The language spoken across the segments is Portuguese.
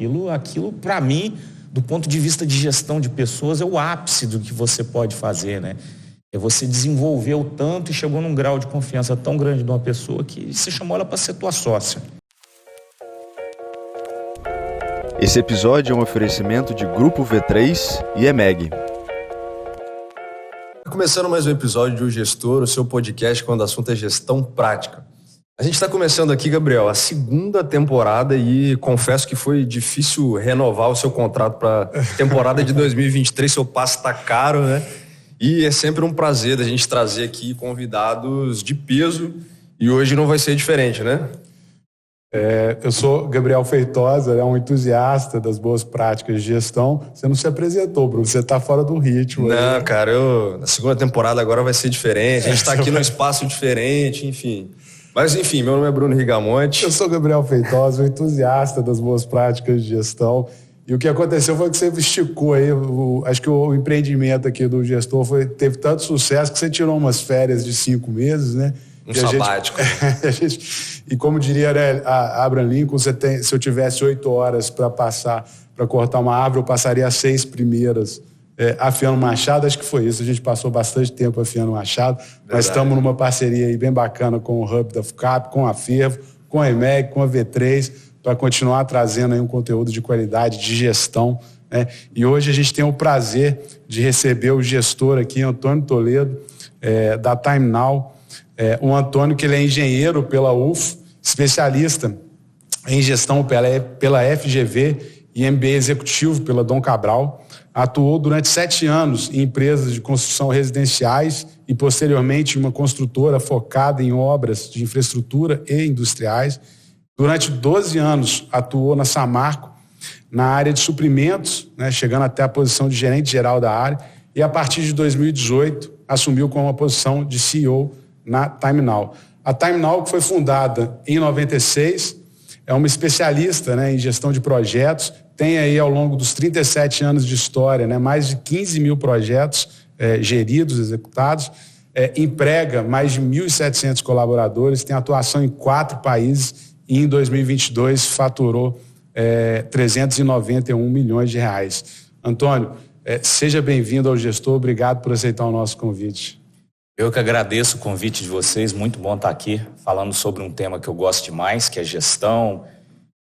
Aquilo para mim, do ponto de vista de gestão de pessoas, é o ápice do que você pode fazer, né? É você desenvolveu tanto e chegou num grau de confiança tão grande de uma pessoa que você chamou ela para ser tua sócia. Esse episódio é um oferecimento de Grupo V3 e EMEG. Começando mais um episódio de O Gestor, o seu podcast quando o assunto é gestão prática. A gente está começando aqui, Gabriel, a segunda temporada e confesso que foi difícil renovar o seu contrato para temporada de 2023, seu passe está caro, né? E é sempre um prazer da gente trazer aqui convidados de peso e hoje não vai ser diferente, né? Eu sou Gabriel Feitosa, um entusiasta das boas práticas de gestão. Você não se apresentou, Bruno, você está fora do ritmo. Não, aí. Cara, na segunda temporada agora vai ser diferente, a gente está aqui num espaço diferente, enfim. Mas enfim, meu nome é Bruno Rigamonte. Eu sou Gabriel Feitosa, um entusiasta das boas práticas de gestão. E o que aconteceu foi que você esticou aí, acho que o empreendimento aqui do gestor teve tanto sucesso que você tirou umas férias de 5 meses, né? Um sabático. E como diria, né, a Abraham Lincoln, se eu tivesse 8 horas para cortar uma árvore, eu passaria as 6 primeiras afiando machado. Acho que foi isso. A gente passou bastante tempo afiando machado. Verdade. Mas estamos numa parceria aí bem bacana com o Hub da FUCAP, com a Fervo, com a EMEG, com a V3, para continuar trazendo aí um conteúdo de qualidade, de gestão, né? E hoje a gente tem o prazer de receber o gestor aqui, Antônio Toledo, da TimeNow. O Antônio, que ele é engenheiro pela UF, especialista em gestão pela FGV e MBA executivo pela Dom Cabral. Atuou durante 7 anos em empresas de construção residenciais e, posteriormente, em uma construtora focada em obras de infraestrutura e industriais. Durante 12 anos, atuou na Samarco, na área de suprimentos, né, chegando até a posição de gerente geral da área. E, a partir de 2018, assumiu com uma posição de CEO na TimeNow. A TimeNow, que foi fundada em 96, é uma especialista, né, em gestão de projetos, tem aí ao longo dos 37 anos de história, né, mais de 15 mil projetos geridos, executados, emprega mais de 1.700 colaboradores, tem atuação em 4 países e em 2022 faturou 391 milhões de reais. Antônio, seja bem-vindo ao Gestor, obrigado por aceitar o nosso convite. Eu que agradeço o convite de vocês, muito bom estar aqui falando sobre um tema que eu gosto demais, que é gestão.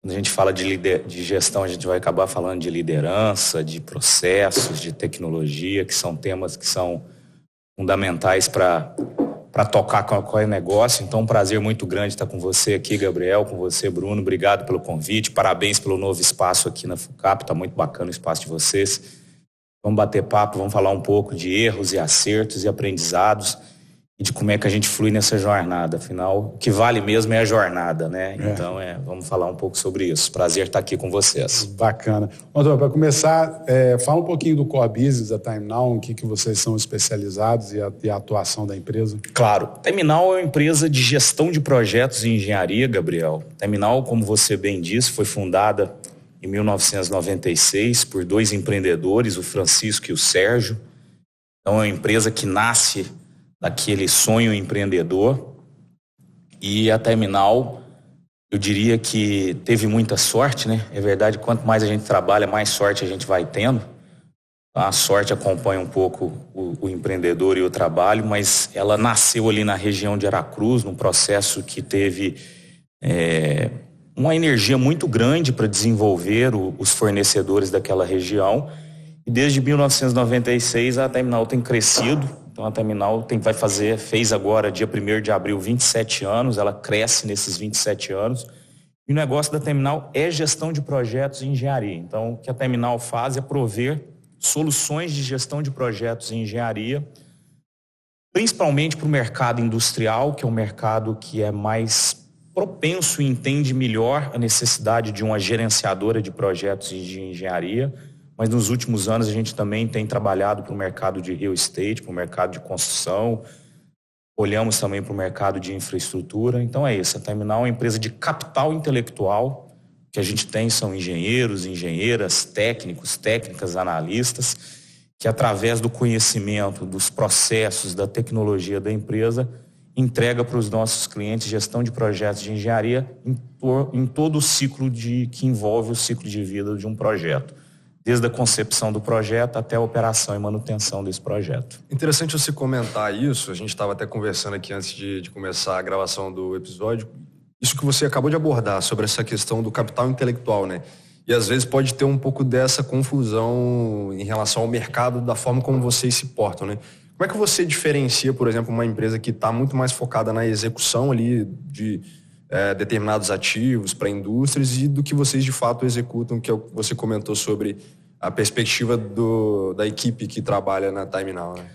Quando a gente fala de gestão, a gente vai acabar falando de liderança, de processos, de tecnologia, que são temas que são fundamentais para tocar qualquer negócio. Então, um prazer muito grande estar com você aqui, Gabriel, com você, Bruno. Obrigado pelo convite, parabéns pelo novo espaço aqui na FUCAP, está muito bacana o espaço de vocês. Vamos bater papo, vamos falar um pouco de erros e acertos e aprendizados e de como é que a gente flui nessa jornada. Afinal, o que vale mesmo é a jornada, né? Então, vamos falar um pouco sobre isso. Prazer estar aqui com vocês. Bacana. Antônio, para começar, fala um pouquinho do core business da TimeNow, em que vocês são especializados e a atuação da empresa. Claro. TimeNow é uma empresa de gestão de projetos e engenharia, Gabriel. TimeNow, como você bem disse, foi fundada em 1996, por 2 empreendedores, o Francisco e o Sérgio. Então, é uma empresa que nasce daquele sonho empreendedor. E a TimeNow, eu diria que teve muita sorte, né? É verdade, quanto mais a gente trabalha, mais sorte a gente vai tendo. A sorte acompanha um pouco o empreendedor e o trabalho, mas ela nasceu ali na região de Aracruz, num processo que teve uma energia muito grande para desenvolver os fornecedores daquela região. E desde 1996 a TimeNow tem crescido. Então a TimeNow fez agora, dia 1º de abril, 27 anos. Ela cresce nesses 27 anos. E o negócio da TimeNow é gestão de projetos e engenharia. Então o que a TimeNow faz é prover soluções de gestão de projetos e engenharia, principalmente para o mercado industrial, que é um mercado que é mais propenso e entende melhor a necessidade de uma gerenciadora de projetos e de engenharia, mas nos últimos anos a gente também tem trabalhado para o mercado de real estate, para o mercado de construção, olhamos também para o mercado de infraestrutura. Então é isso, a TimeNow é uma empresa de capital intelectual, que a gente tem são engenheiros, engenheiras, técnicos, técnicas, analistas, que através do conhecimento, dos processos, da tecnologia da empresa, entrega para os nossos clientes gestão de projetos de engenharia em todo o ciclo que envolve o ciclo de vida de um projeto, desde a concepção do projeto até a operação e manutenção desse projeto. Interessante você comentar isso, a gente estava até conversando aqui antes de começar a gravação do episódio, isso que você acabou de abordar sobre essa questão do capital intelectual, né? E às vezes pode ter um pouco dessa confusão em relação ao mercado, da forma como vocês se portam, né? Como é que você diferencia, por exemplo, uma empresa que está muito mais focada na execução ali de determinados ativos para indústrias e do que vocês de fato executam, que é o que você comentou sobre a perspectiva da equipe que trabalha na Time Now, né?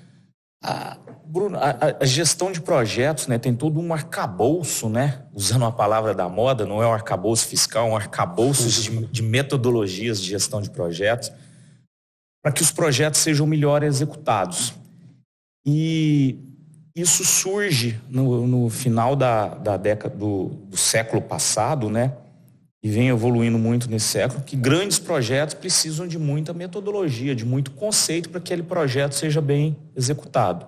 Bruno, a gestão de projetos, né, tem todo um arcabouço, né, usando a palavra da moda, não é um arcabouço fiscal, é um arcabouço de metodologias de gestão de projetos, para que os projetos sejam melhor executados. E isso surge no final da década do século passado, né, e vem evoluindo muito nesse século, que grandes projetos precisam de muita metodologia, de muito conceito para que aquele projeto seja bem executado.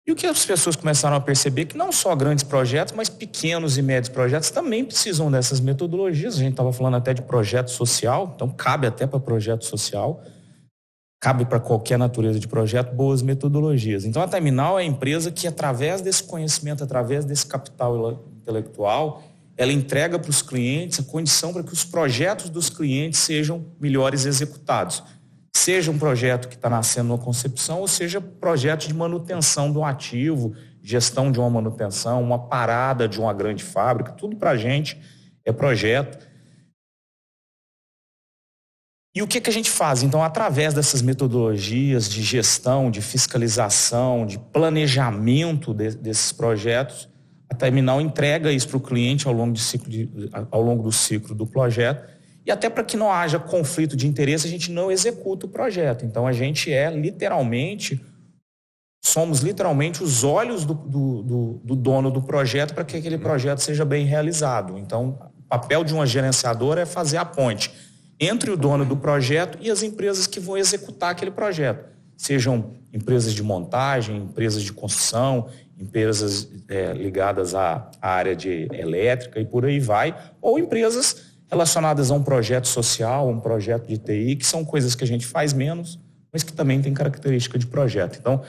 E o que as pessoas começaram a perceber é que não só grandes projetos, mas pequenos e médios projetos também precisam dessas metodologias. A gente estava falando até de projeto social, então cabe até para projeto social, cabe para qualquer natureza de projeto boas metodologias. Então a Time Now é a empresa que, através desse conhecimento, através desse capital intelectual, ela entrega para os clientes a condição para que os projetos dos clientes sejam melhores executados. Seja um projeto que está nascendo numa concepção, ou seja projeto de manutenção de um ativo, gestão de uma manutenção, uma parada de uma grande fábrica, tudo para a gente é projeto. E o que a gente faz? Então, através dessas metodologias de gestão, de fiscalização, de planejamento desses projetos, a Time Now entrega isso para o cliente ao longo do ciclo do projeto, e até para que não haja conflito de interesse, a gente não executa o projeto. Então, a gente somos literalmente os olhos do dono do projeto para que aquele projeto seja bem realizado. Então, o papel de uma gerenciadora é fazer a ponte entre o dono do projeto e as empresas que vão executar aquele projeto. Sejam empresas de montagem, empresas de construção, empresas ligadas à área de elétrica e por aí vai, ou empresas relacionadas a um projeto social, um projeto de TI, que são coisas que a gente faz menos, mas que também tem característica de projeto. Então,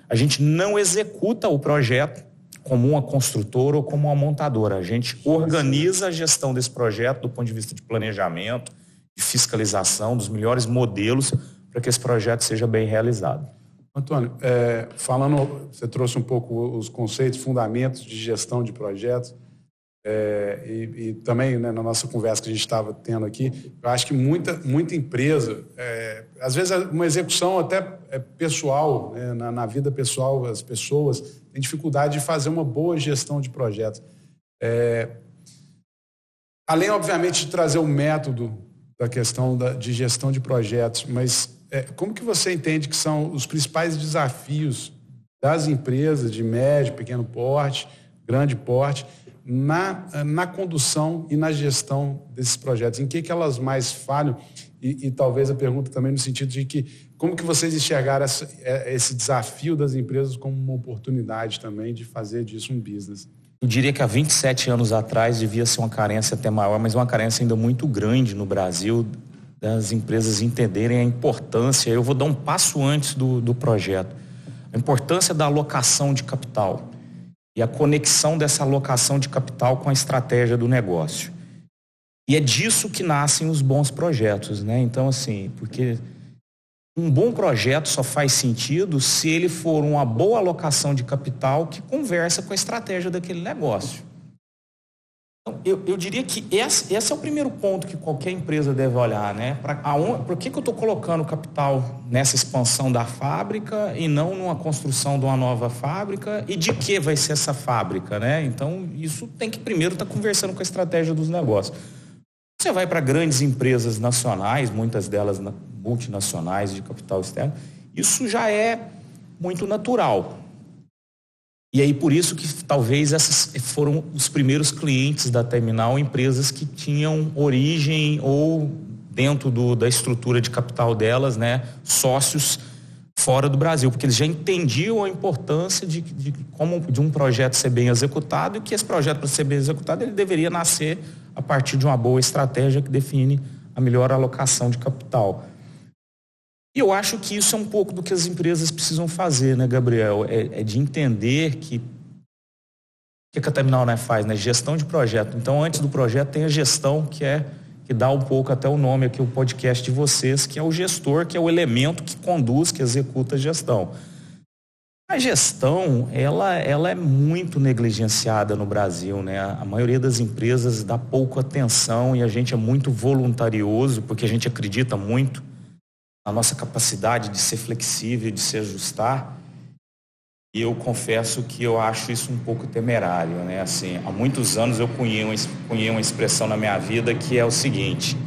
a gente não executa o projeto como uma construtora ou como uma montadora. A gente organiza a gestão desse projeto do ponto de vista de planejamento, de fiscalização, dos melhores modelos para que esse projeto seja bem realizado. Antônio, você trouxe um pouco os conceitos, fundamentos de gestão de projetos. E também, né, na nossa conversa que a gente estava tendo aqui, eu acho que muita empresa, às vezes uma execução até pessoal, né, na vida pessoal, as pessoas têm dificuldade de fazer uma boa gestão de projetos. Além, obviamente, de trazer o método da questão de gestão de projetos, mas como que você entende que são os principais desafios das empresas de médio, pequeno porte, grande porte, na condução e na gestão desses projetos? Em que elas mais falham? E talvez a pergunta também no sentido de que como que vocês enxergaram esse desafio das empresas como uma oportunidade também de fazer disso um business? Eu diria que há 27 anos atrás devia ser uma carência até maior, mas uma carência ainda muito grande no Brasil, das empresas entenderem a importância. Eu vou dar um passo antes do projeto. A importância da alocação de capital e a conexão dessa alocação de capital com a estratégia do negócio. E é disso que nascem os bons projetos, né? Então, assim, porque um bom projeto só faz sentido se ele for uma boa alocação de capital que conversa com a estratégia daquele negócio. Então, eu diria que esse é o primeiro ponto que qualquer empresa deve olhar, né? Por que eu estou colocando capital nessa expansão da fábrica e não numa construção de uma nova fábrica? E de que vai ser essa fábrica, né? Então, isso tem que primeiro estar conversando com a estratégia dos negócios. Você vai para grandes empresas nacionais, muitas delas multinacionais de capital externo, isso já é muito natural. E aí, por isso que talvez essas foram os primeiros clientes da Time Now, empresas que tinham origem ou dentro da estrutura de capital delas, né, sócios fora do Brasil, porque eles já entendiam a importância de um projeto ser bem executado e que esse projeto, para ser bem executado, ele deveria nascer a partir de uma boa estratégia que define a melhor alocação de capital. E eu acho que isso é um pouco do que as empresas precisam fazer, né, Gabriel? É de entender que o que a Terminal, né, faz, né? Gestão de projeto. Então, antes do projeto tem a gestão, que dá um pouco até o nome aqui, o podcast de vocês, que é o gestor, que é o elemento que conduz, que executa a gestão. A gestão, ela é muito negligenciada no Brasil, né? A maioria das empresas dá pouco atenção e a gente é muito voluntarioso, porque a gente acredita muito na nossa capacidade de ser flexível, de se ajustar. E eu confesso que eu acho isso um pouco temerário, né? Assim, há muitos anos eu cunhei uma expressão na minha vida que é o seguinte: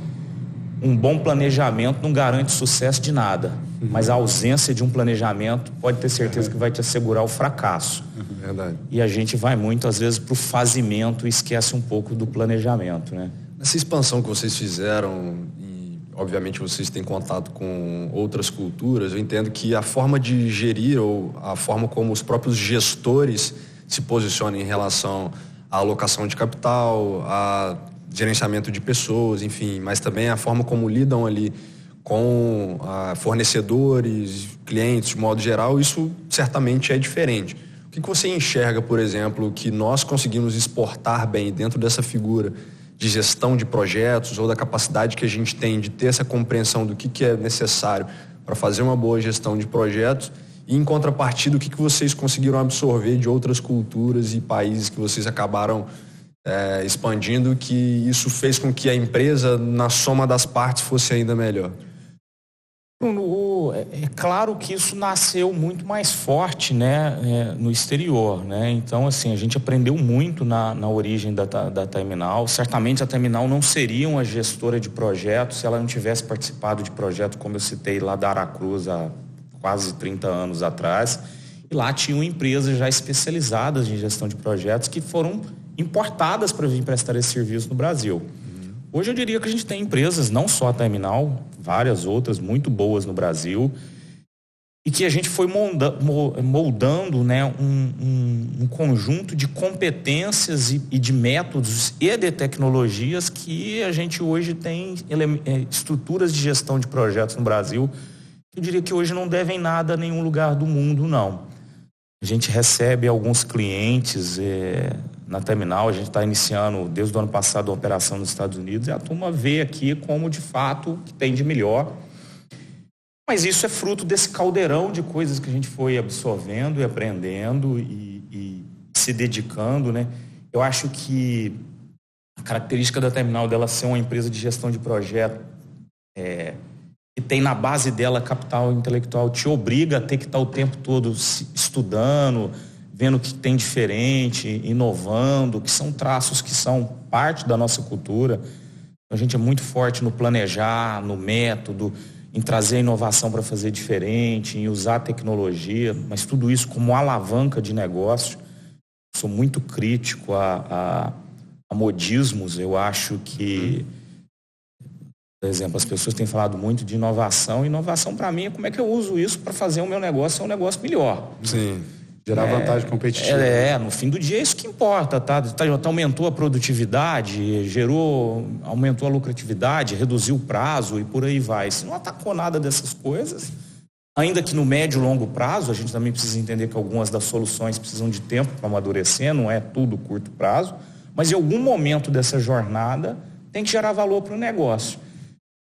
um bom planejamento não garante sucesso de nada, mas a ausência de um planejamento pode ter certeza que vai te assegurar o fracasso. Verdade. E a gente vai muito, às vezes, para o fazimento e esquece um pouco do planejamento, né? Nessa expansão que vocês fizeram, e obviamente vocês têm contato com outras culturas, eu entendo que a forma de gerir ou a forma como os próprios gestores se posicionam em relação à alocação de capital, a gerenciamento de pessoas, enfim, mas também a forma como lidam ali com fornecedores, clientes, de modo geral, isso certamente é diferente. O que você enxerga, por exemplo, que nós conseguimos exportar bem dentro dessa figura de gestão de projetos ou da capacidade que a gente tem de ter essa compreensão do que é necessário para fazer uma boa gestão de projetos e, em contrapartida, o que vocês conseguiram absorver de outras culturas e países que vocês acabaram expandindo, que isso fez com que a empresa, na soma das partes, fosse ainda melhor? É claro que isso nasceu muito mais forte, né, no exterior, né? Então, assim, a gente aprendeu muito na origem da Terminal. Certamente a Terminal não seria uma gestora de projetos se ela não tivesse participado de projetos, como eu citei, lá da Aracruz há quase 30 anos atrás. E lá tinham empresas já especializadas em gestão de projetos que foram importadas para vir prestar esse serviço no Brasil. Hoje eu diria que a gente tem empresas, não só a Terminal, várias outras muito boas no Brasil, e que a gente foi moldando, né, um conjunto de competências e de métodos e de tecnologias que a gente hoje tem estruturas de gestão de projetos no Brasil, que eu diria que hoje não devem nada a nenhum lugar do mundo, não. A gente recebe alguns clientes na Terminal, a gente está iniciando desde o ano passado a operação nos Estados Unidos e a turma vê aqui como de fato o que tem de melhor. Mas isso é fruto desse caldeirão de coisas que a gente foi absorvendo e aprendendo e se dedicando, né? Eu acho que a característica da Terminal dela ser uma empresa de gestão de projeto que tem na base dela capital intelectual, te obriga a ter que estar o tempo todo estudando, vendo o que tem diferente, inovando, que são traços que são parte da nossa cultura. A gente é muito forte no planejar, no método, em trazer a inovação para fazer diferente, em usar a tecnologia, mas tudo isso como alavanca de negócio. Sou muito crítico a modismos. Eu acho que, por exemplo, as pessoas têm falado muito de inovação. Inovação, para mim, é como é que eu uso isso para fazer o meu negócio ser um negócio melhor. Sim. Gerar vantagem competitiva. No fim do dia é isso que importa, tá? Aumentou a produtividade, aumentou a lucratividade, reduziu o prazo e por aí vai. Se não atacou nada dessas coisas, ainda que no médio e longo prazo, a gente também precisa entender que algumas das soluções precisam de tempo para amadurecer, não é tudo curto prazo, mas em algum momento dessa jornada tem que gerar valor para o negócio.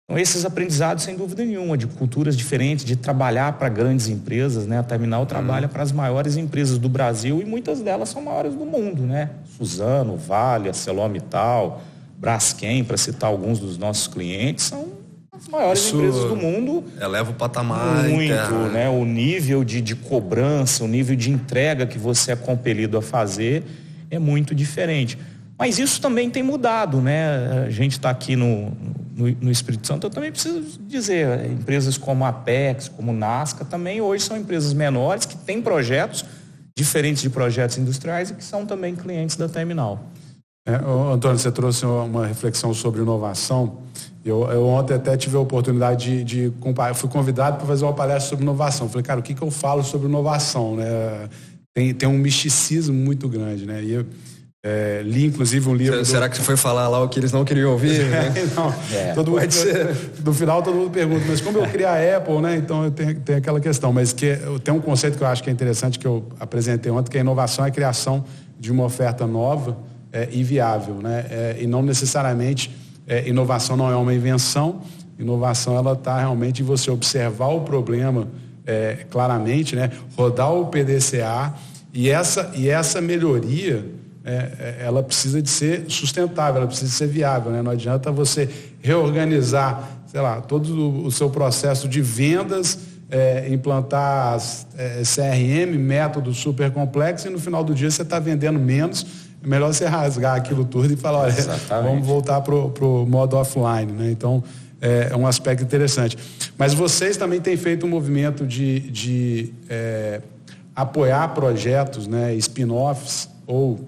Então, esses aprendizados, sem dúvida nenhuma, de culturas diferentes, de trabalhar para grandes empresas, né? A Terminal trabalha para as maiores empresas do Brasil e muitas delas são maiores do mundo, né? Suzano, Vale, ArcelorMittal, Braskem, para citar alguns dos nossos clientes, são as maiores empresas do mundo. Eleva o patamar. Muito, né? O nível de cobrança, o nível de entrega que você é compelido a fazer é muito diferente. Mas isso também tem mudado, né? A gente está aqui no Espírito Santo, eu também preciso dizer, empresas como a Apex, como o Nasca, também hoje são empresas menores que têm projetos diferentes de projetos industriais e que são também clientes da Terminal. Antônio, você trouxe uma reflexão sobre inovação. Eu ontem até tive a oportunidade fui convidado para fazer uma palestra sobre inovação. Falei, cara, o que eu falo sobre inovação, né? Tem um misticismo muito grande, né? E eu li, inclusive, um livro... Será que você foi falar lá o que eles não queriam ouvir? Não. Pode ser. No final, todo mundo pergunta, mas como eu criei a Apple, né? Então, tem aquela questão. Mas tem um conceito que eu acho que é interessante, que eu apresentei ontem, que a inovação é a criação de uma oferta nova e viável, né? E não necessariamente... inovação não é uma invenção. Inovação, ela está realmente em você observar o problema claramente, né? Rodar o PDCA e essa melhoria, ela precisa de ser sustentável, ela precisa de ser viável, né? Não adianta você reorganizar, sei lá, todo o seu processo de vendas, implantar CRM, método super complexo, e no final do dia você está vendendo menos. É melhor você rasgar aquilo tudo e falar, olha, vamos voltar pro modo offline, né? Então, é um aspecto interessante. Mas vocês também têm feito um movimento de apoiar projetos, né, spin-offs, ou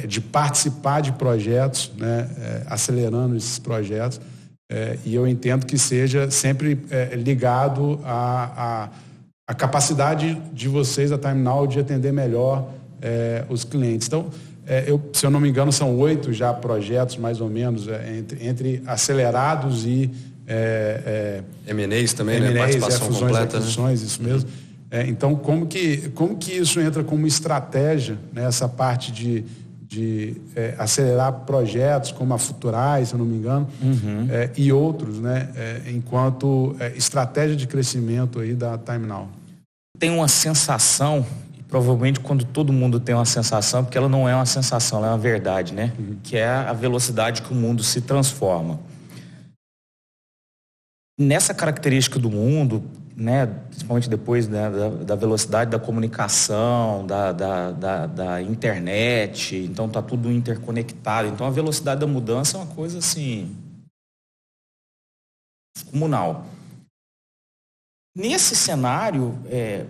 de participar de projetos, né, acelerando esses projetos. E eu entendo que seja sempre ligado à capacidade de vocês, a Terminal, de atender melhor os clientes. Então, se eu não me engano, são 8 já projetos, mais ou menos, entre acelerados e... M&As também, né? Participação fusões, completa, aquisições, né? Isso mesmo. Então, como que isso entra como estratégia, né? Essa parte de acelerar projetos como a Futurais, se eu não me engano, e outros, né? Enquanto estratégia de crescimento aí da Terminal. Tem uma sensação... Provavelmente quando todo mundo tem uma sensação, porque ela não é uma sensação, ela é uma verdade, né? Que é a velocidade que o mundo se transforma. Nessa característica do mundo, né, principalmente depois, né, da velocidade da comunicação, da internet, então está tudo interconectado. Então a velocidade da mudança é uma coisa assim comunal. Nesse cenário,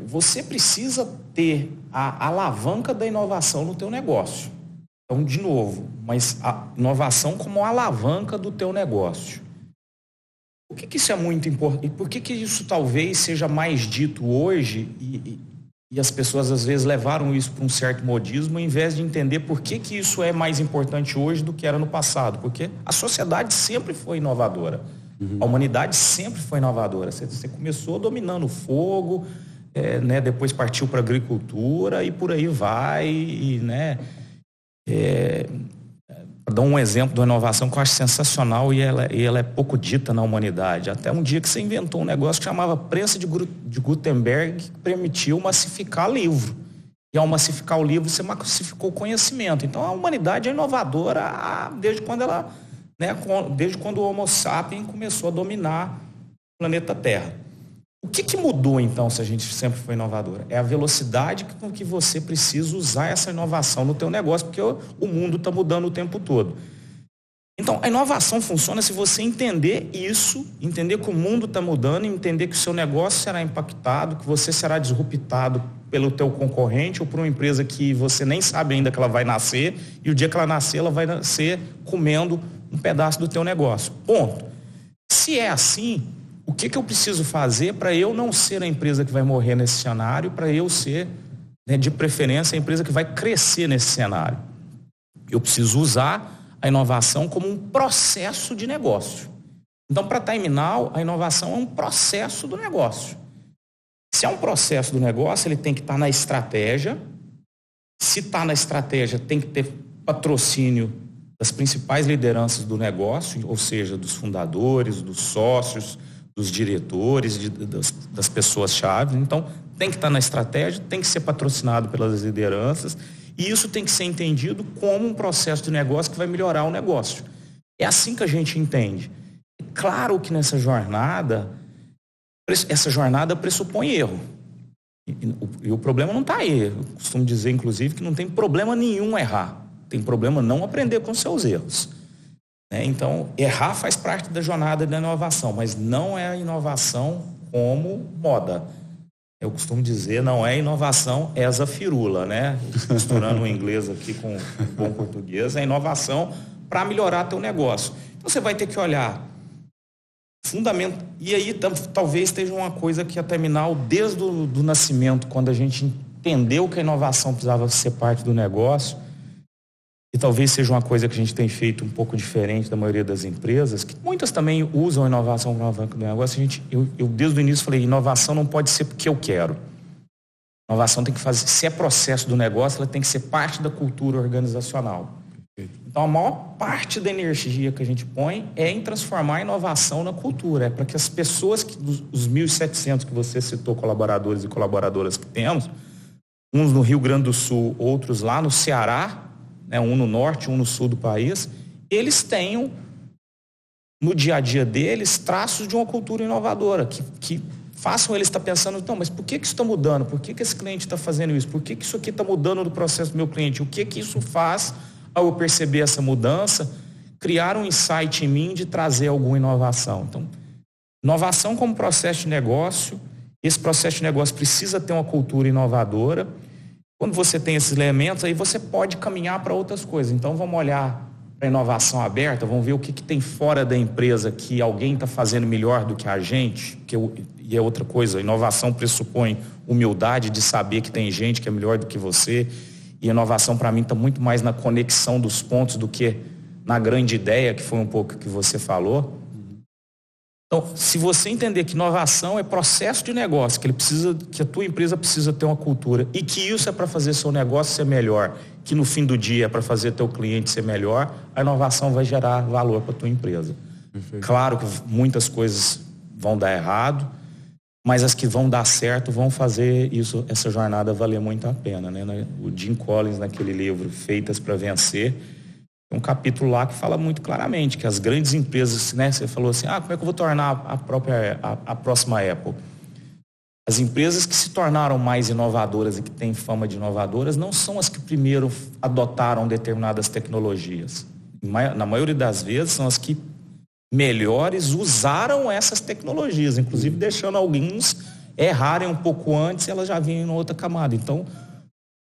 você precisa ter a alavanca da inovação no teu negócio. Então, de novo, mas a inovação como alavanca do teu negócio. Por que isso é muito importante? E por que isso talvez seja mais dito hoje e as pessoas às vezes levaram isso para um certo modismo, ao invés de entender por que isso é mais importante hoje do que era no passado? Porque a sociedade sempre foi inovadora. A humanidade sempre foi inovadora. Você começou dominando o fogo, né, depois partiu para a agricultura e por aí vai. Né, dar um exemplo de uma inovação que eu acho sensacional e ela é pouco dita na humanidade. Até um dia que você inventou um negócio que chamava prensa de Gutenberg, que permitiu massificar livro. E ao massificar o livro, você massificou o conhecimento. Então a humanidade é inovadora desde quando ela... Né, desde quando o Homo sapiens começou a dominar o planeta Terra. O que mudou, então, se a gente sempre foi inovador? É a velocidade com que você precisa usar essa inovação no teu negócio, porque o mundo está mudando o tempo todo. Então, a inovação funciona se você entender isso, entender que o mundo está mudando, entender que o seu negócio será impactado, que você será disruptado pelo teu concorrente ou por uma empresa que você nem sabe ainda que ela vai nascer, e o dia que ela nascer, ela vai nascer comendo um pedaço do teu negócio. Ponto. Se é assim, o que eu preciso fazer para eu não ser a empresa que vai morrer nesse cenário, para eu ser, né, de preferência, a empresa que vai crescer nesse cenário? Eu preciso usar a inovação como um processo de negócio. Então, para a Terminal, a inovação é um processo do negócio. Se é um processo do negócio, ele tem que estar na estratégia. Se está na estratégia, tem que ter patrocínio das principais lideranças do negócio, ou seja, dos fundadores, dos sócios, dos diretores, das pessoas-chave. Então, tem que estar na estratégia, tem que ser patrocinado pelas lideranças, e isso tem que ser entendido como um processo de negócio que vai melhorar o negócio. É assim que a gente entende. Claro que nessa jornada, essa jornada pressupõe erro. E o problema não está aí. Eu costumo dizer, inclusive, que não tem problema nenhum errar. Tem problema não aprender com seus erros. Então, errar faz parte da jornada da inovação, mas não é a inovação como moda. Eu costumo dizer, não é inovação, é a firula, né? Misturando o inglês aqui com o bom português, é inovação para melhorar teu negócio. Então, você vai ter que olhar fundamento. E aí talvez esteja uma coisa que a Terminal, desde o do nascimento, quando a gente entendeu que a inovação precisava ser parte do negócio, e talvez seja uma coisa que a gente tem feito um pouco diferente da maioria das empresas, que muitas também usam a inovação para alavanca do negócio. Eu desde o início falei, inovação não pode ser porque eu quero. Inovação tem que fazer, se é processo do negócio, ela tem que ser parte da cultura organizacional. Então, a maior parte da energia que a gente põe é em transformar a inovação na cultura. É para que as pessoas, os 1.700 que você citou, colaboradores e colaboradoras que temos, uns no Rio Grande do Sul, outros lá no Ceará, né, um no norte, um no sul do país, eles tenham, no dia a dia deles, traços de uma cultura inovadora, que façam eles estar pensando, então, mas por que isso está mudando? Por que esse cliente está fazendo isso? Por que isso aqui está mudando no processo do meu cliente? O que isso faz ao eu perceber essa mudança, criar um insight em mim de trazer alguma inovação? Então, inovação como processo de negócio, esse processo de negócio precisa ter uma cultura inovadora. Quando você tem esses elementos, aí você pode caminhar para outras coisas. Então, vamos olhar para a inovação aberta, vamos ver o que tem fora da empresa que alguém está fazendo melhor do que a gente. E é outra coisa, a inovação pressupõe humildade de saber que tem gente que é melhor do que você. E a inovação, para mim, está muito mais na conexão dos pontos do que na grande ideia, que foi um pouco que você falou. Então, se você entender que inovação é processo de negócio, que a tua empresa precisa ter uma cultura e que isso é para fazer seu negócio ser melhor, que no fim do dia é para fazer teu cliente ser melhor, a inovação vai gerar valor para a tua empresa. Perfeito. Claro que muitas coisas vão dar errado, mas as que vão dar certo vão fazer essa jornada valer muito a pena, né? O Jim Collins, naquele livro Feitas para Vencer, tem um capítulo lá que fala muito claramente que as grandes empresas, né? Você falou assim, como é que eu vou tornar a próxima Apple? As empresas que se tornaram mais inovadoras e que têm fama de inovadoras não são as que primeiro adotaram determinadas tecnologias. Na maioria das vezes são as que melhores usaram essas tecnologias, inclusive deixando alguns errarem um pouco antes e elas já vinham em outra camada. Então,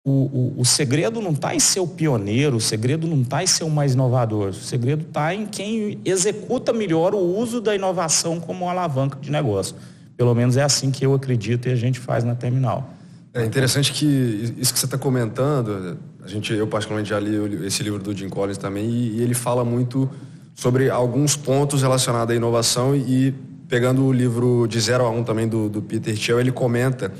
o segredo não está em ser o pioneiro, o segredo não está em ser o mais inovador, o segredo está em quem executa melhor o uso da inovação como alavanca de negócio. Pelo menos é assim que eu acredito e a gente faz na Terminal. É interessante que isso que você está comentando, eu particularmente já li esse livro do Jim Collins também, e ele fala muito sobre alguns pontos relacionados à inovação, e pegando o livro de 0 a 1 também do Peter Thiel, ele comenta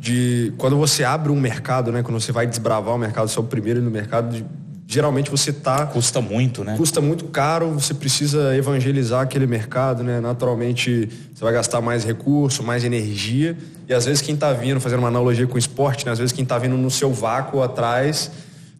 de quando você abre um mercado, né, quando você vai desbravar o mercado, você é o primeiro no mercado, geralmente você custa muito, né? Custa muito caro, você precisa evangelizar aquele mercado, né? Naturalmente você vai gastar mais recurso, mais energia, e às vezes quem está vindo, fazendo uma analogia com o esporte, né, às vezes quem está vindo no seu vácuo atrás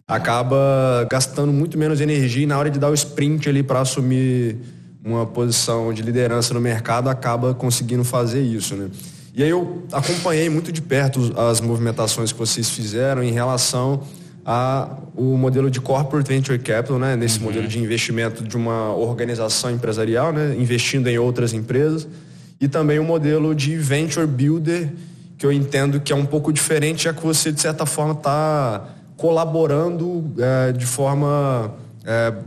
acaba gastando muito menos energia, e na hora de dar o sprint ali para assumir uma posição de liderança no mercado, acaba conseguindo fazer isso, né? E aí eu acompanhei muito de perto as movimentações que vocês fizeram em relação ao modelo de Corporate Venture Capital, né? Nesse modelo de investimento de uma organização empresarial, né? Investindo em outras empresas, e também o modelo de Venture Builder, que eu entendo que é um pouco diferente, já que você, de certa forma, está colaborando de forma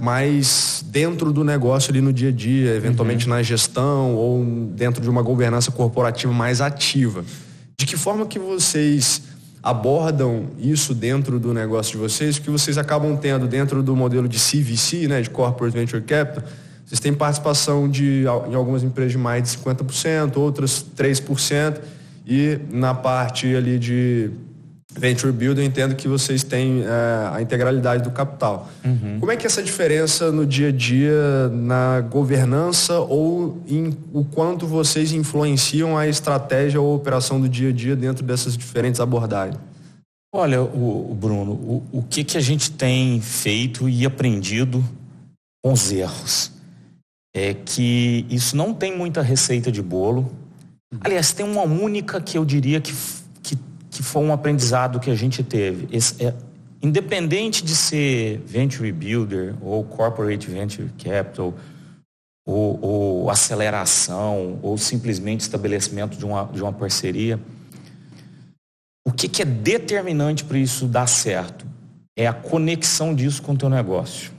mais dentro do negócio ali no dia a dia, eventualmente na gestão ou dentro de uma governança corporativa mais ativa. De que forma que vocês abordam isso dentro do negócio de vocês? Que vocês acabam tendo dentro do modelo de CVC, né, de Corporate Venture Capital, vocês têm participação em algumas empresas de mais de 50%, outras 3%, e na parte ali de Venture Builder, eu entendo que vocês têm a integralidade do capital. Como é que é essa diferença no dia a dia, na governança, ou em o quanto vocês influenciam a estratégia ou a operação do dia a dia dentro dessas diferentes abordagens? Olha, Bruno, o que a gente tem feito e aprendido com os erros é que isso não tem muita receita de bolo. Aliás, tem uma única que eu diria que foi um aprendizado que a gente teve. Independente de ser Venture Builder ou Corporate Venture Capital ou aceleração ou simplesmente estabelecimento de uma parceria, o que é determinante para isso dar certo é a conexão disso com o teu negócio.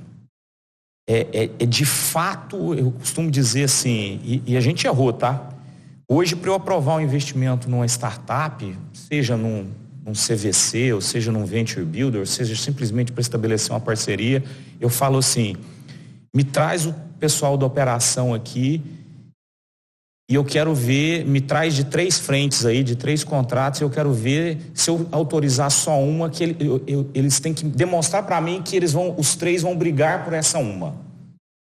de fato, eu costumo dizer assim, e a gente errou, tá? Hoje, para eu aprovar um investimento numa startup, seja num CVC, ou seja num Venture Builder, ou seja simplesmente para estabelecer uma parceria, eu falo assim, me traz o pessoal da operação aqui e eu quero ver, me traz de 3 frentes aí, de 3 contratos, eu quero ver se eu autorizar só uma, que eles têm que demonstrar para mim que os 3 vão brigar por essa uma.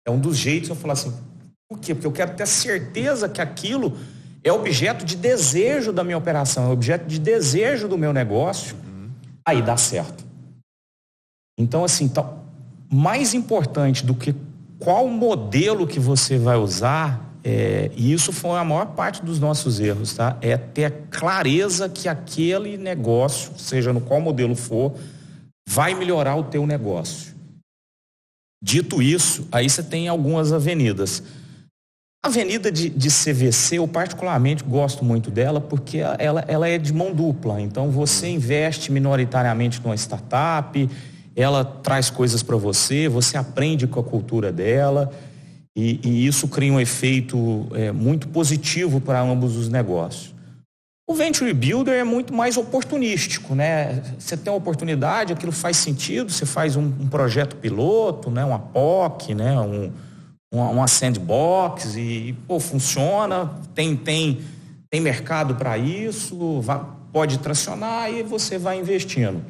É um dos jeitos eu falar assim, por quê? Porque eu quero ter certeza que aquilo é objeto de desejo da minha operação, é objeto de desejo do meu negócio, aí dá certo. Então, assim, mais importante do que qual modelo que você vai usar, e isso foi a maior parte dos nossos erros, tá? É ter a clareza que aquele negócio, seja no qual modelo for, vai melhorar o teu negócio. Dito isso, aí você tem algumas avenidas. A avenida de CVC, eu particularmente gosto muito dela porque ela é de mão dupla. Então, você investe minoritariamente numa startup, ela traz coisas para você, você aprende com a cultura dela e isso cria um efeito muito positivo para ambos os negócios. O Venture Builder é muito mais oportunístico, né? Você tem uma oportunidade, aquilo faz sentido, você faz um projeto piloto, né? Uma POC, né? Uma sandbox e funciona, tem mercado para isso, pode tracionar e você vai investindo.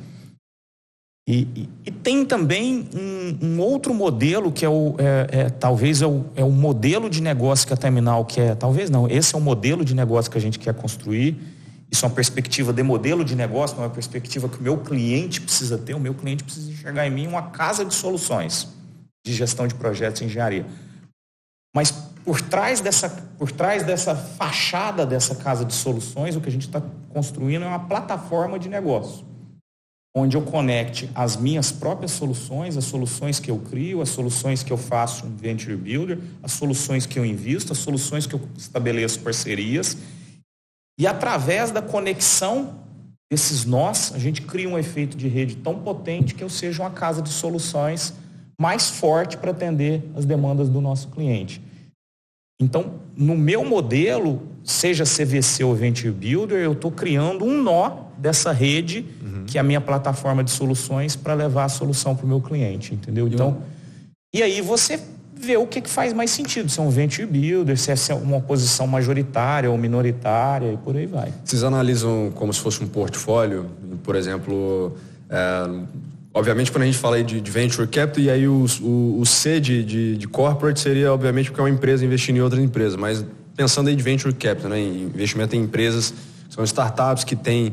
E tem também um outro modelo que talvez é o modelo de negócio que a Terminal quer, talvez não, esse é o modelo de negócio que a gente quer construir. Isso é uma perspectiva de modelo de negócio, não é uma perspectiva que o meu cliente precisa ter. O meu cliente precisa enxergar em mim uma casa de soluções de gestão de projetos e engenharia. Mas por trás dessa fachada dessa casa de soluções, o que a gente está construindo é uma plataforma de negócio, onde eu conecte as minhas próprias soluções, as soluções que eu crio, as soluções que eu faço um Venture Builder, as soluções que eu invisto, as soluções que eu estabeleço parcerias. E através da conexão desses nós, a gente cria um efeito de rede tão potente que eu seja uma casa de soluções mais forte para atender as demandas do nosso cliente. Então, no meu modelo, seja CVC ou Venture Builder, eu estou criando um nó dessa rede, que é a minha plataforma de soluções, para levar a solução para o meu cliente, entendeu? Então, e aí você vê o que faz mais sentido, se é um Venture Builder, se é uma posição majoritária ou minoritária, e por aí vai. Vocês analisam como se fosse um portfólio, por exemplo, obviamente quando a gente fala aí de Venture Capital, e aí o C de Corporate seria obviamente porque é uma empresa investindo em outras empresas, mas pensando aí de Venture Capital, né, investimento em empresas, são startups que têm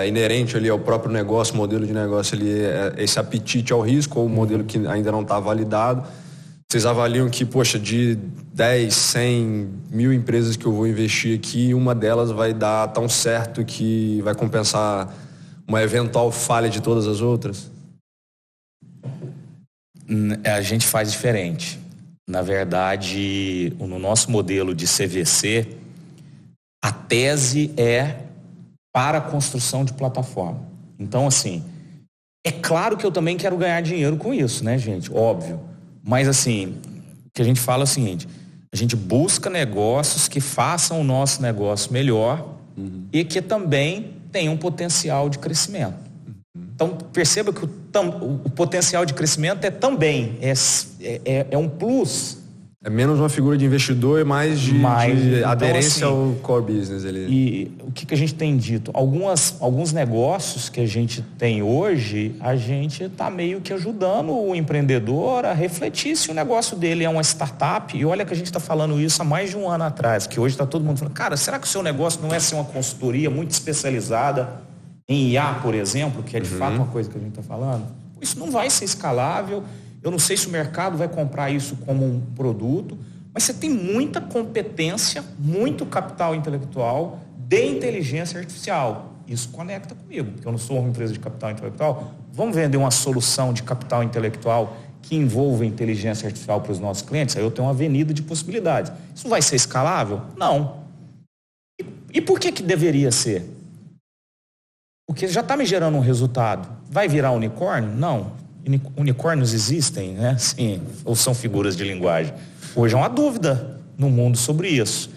inerente ali ao próprio negócio, modelo de negócio ali, esse apetite ao risco, ou um modelo que ainda não está validado. Vocês avaliam que, poxa, de 10, 100, 1000 empresas que eu vou investir aqui, uma delas vai dar tão certo que vai compensar uma eventual falha de todas as outras? A gente faz diferente. Na verdade, no nosso modelo de CVC, a tese é para a construção de plataforma. Então, assim, é claro que eu também quero ganhar dinheiro com isso, né, gente? Óbvio. Mas, assim, o que a gente fala é o seguinte, a gente busca negócios que façam o nosso negócio melhor e que também tenham potencial de crescimento. Então, perceba que o potencial de crescimento é também, é um plus. É menos uma figura de investidor e mais de então, aderência assim, ao core business ali. E o que a gente tem dito? Alguns negócios que a gente tem hoje, a gente está meio que ajudando o empreendedor a refletir se o negócio dele é uma startup. E olha que a gente está falando isso há mais de um ano atrás, que hoje está todo mundo falando, cara, será que o seu negócio não é ser uma consultoria muito especializada em IA, por exemplo, que é de fato uma coisa que a gente está falando? Isso não vai ser escalável. Eu não sei se o mercado vai comprar isso como um produto, mas você tem muita competência, muito capital intelectual de inteligência artificial. Isso conecta comigo, porque eu não sou uma empresa de capital intelectual. Vamos vender uma solução de capital intelectual que envolva inteligência artificial para os nossos clientes? Aí eu tenho uma avenida de possibilidades. Isso vai ser escalável? Não. E por que deveria ser? Porque já está me gerando um resultado. Vai virar unicórnio? Não. unicórnios existem, né? Sim, ou são figuras de linguagem? Hoje é uma dúvida no mundo sobre isso,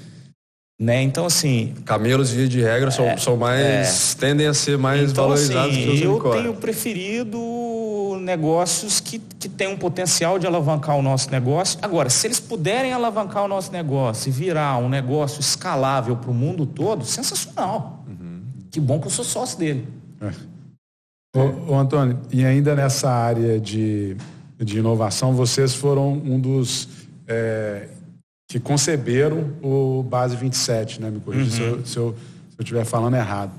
né? Então, assim... Camelos, via de regra, são mais... tendem a ser mais então, valorizados assim, que os unicórnios. Eu tenho preferido negócios que têm um potencial de alavancar o nosso negócio. Agora, se eles puderem alavancar o nosso negócio e virar um negócio escalável para o mundo todo, sensacional. Que bom que eu sou sócio dele. Ô, Antônio, e ainda nessa área de inovação, vocês foram um dos que conceberam o Base 27, né? Me corrija se eu estiver falando errado.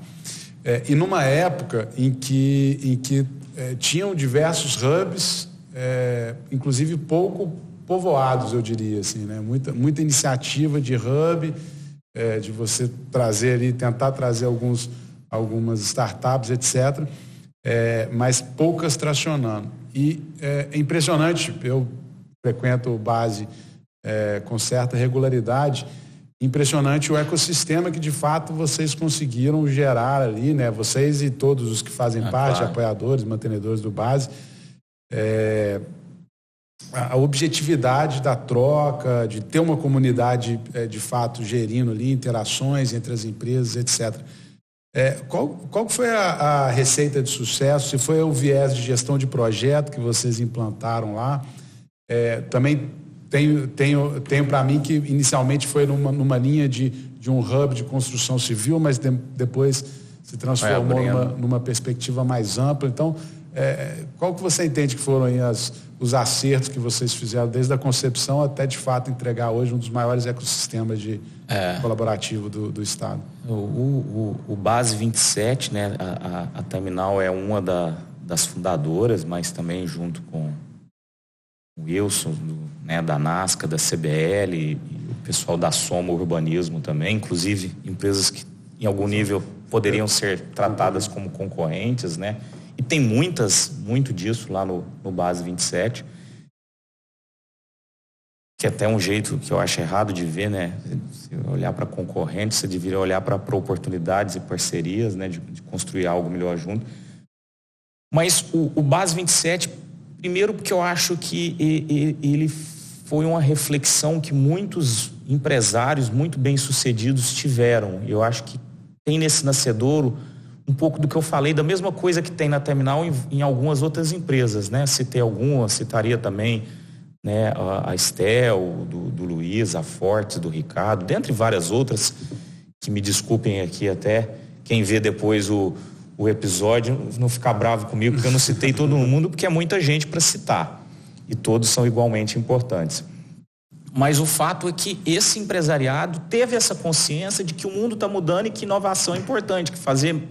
E numa época em que tinham diversos hubs, inclusive pouco povoados, eu diria assim, né? Muita iniciativa de hub, de você trazer ali, tentar trazer algumas startups, etc., mas poucas tracionando. E é impressionante, eu frequento o Base com certa regularidade, impressionante o ecossistema que de fato vocês conseguiram gerar ali, né? Vocês e todos os que fazem parte, claro. apoiadores, mantenedores do Base, a objetividade da troca, de ter uma comunidade de fato gerindo ali interações entre as empresas, etc. Qual que foi a receita de sucesso? Se foi o viés de gestão de projeto que vocês implantaram lá? Também tenho para mim que inicialmente foi numa linha de um hub de construção civil, mas depois se transformou numa perspectiva mais ampla. Então, qual que você entende que foram aí os acertos que vocês fizeram desde a concepção até de fato entregar hoje um dos maiores ecossistemas colaborativo do Estado? O Base 27, né? A Terminal é uma das fundadoras, mas também junto com o Wilson, da NASCA, da CBL e o pessoal da Soma Urbanismo também, inclusive empresas que em algum nível poderiam ser tratadas como concorrentes, né? E tem muito disso lá no Base 27, que é até um jeito que eu acho errado de ver, né? Se olhar para concorrentes, você deveria olhar para oportunidades e parcerias, né? De construir algo melhor junto. Mas o Base 27, primeiro porque eu acho que ele foi uma reflexão que muitos empresários muito bem-sucedidos tiveram. Eu acho que tem nesse nascedouro um pouco do que eu falei, da mesma coisa que tem na Terminal em algumas outras empresas, né? Citei algumas, citaria também, né, a Estel, do Luiz, a Fortes, do Ricardo, dentre várias outras, que me desculpem aqui até, quem vê depois o episódio, não ficar bravo comigo, porque eu não citei todo mundo, porque é muita gente para citar, e todos são igualmente importantes. Mas o fato é que esse empresariado teve essa consciência de que o mundo está mudando e que inovação é importante, que fazer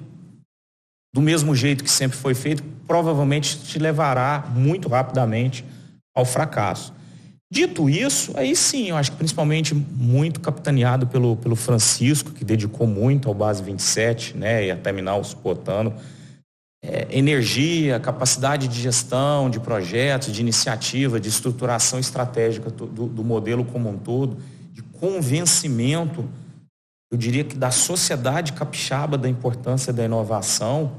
do mesmo jeito que sempre foi feito, provavelmente te levará muito rapidamente ao fracasso. Dito isso, aí sim, eu acho que principalmente muito capitaneado pelo Francisco, que dedicou muito ao Base 27, né, e a Terminal suportando, energia, capacidade de gestão, de projetos, de iniciativa, de estruturação estratégica do modelo como um todo, de convencimento, eu diria que da sociedade capixaba da importância da inovação,